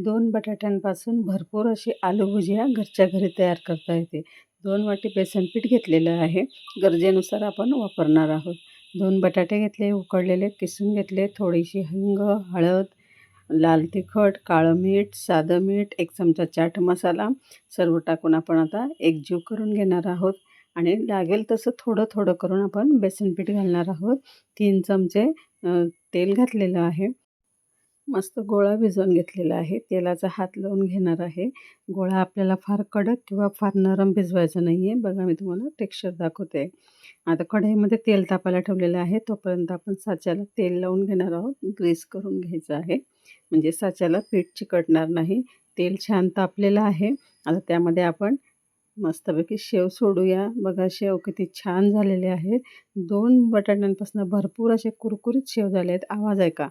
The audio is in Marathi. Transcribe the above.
2 बटाट्यांपासून भरपूर अशी आलू भुजिया घरच्या घरी तयार करता येते. 2 वाटी बेसन पीठ घेतलेलं आहे. गरजेनुसार आपण वापरणार आहोत. 2 बटाटे घेतले, उकडलेले, किसून घेतले. थोडीशी हिंग, हळद, लाल तिखट, काळं मीठ, साधं मीठ, 1 चमचा चाट मसाला सर्व टाकून आपण आता एकजीव करून घेणार आहोत आणि लागेल तसं थोडं-थोडं करून आपण बेसन पीठ घालणार आहोत. 3 चमचे तेल घातलेलं आहे. मस्त गोळा भिजवून घेतलेला आहे. तेलाचा हात लावून घेणार आहे. गोळा आपल्याला फार कडक किंवा फार नरम भिजवायचा नाही आहे. बघा मी तुम्हाला टेक्स्चर दाखवते. आता कढईमध्ये तेल तापायला ठेवलेलं आहे. तोपर्यंत आपण साच्याला तेल लावून घेणार आहोत. ग्रीस करून घ्यायचं आहे. म्हणजे साच्याला पीठ चिकटणार नाही. तेल छान तापलेलं आहे. आता त्यामध्ये आपण मस्तपैकी शेव सोडूया. बघा शेव किती छान झालेले आहेत. 2 बटाट्यांपासून भरपूर असे कुरकुरीत शेव झाले आहेत. आवाज ऐका.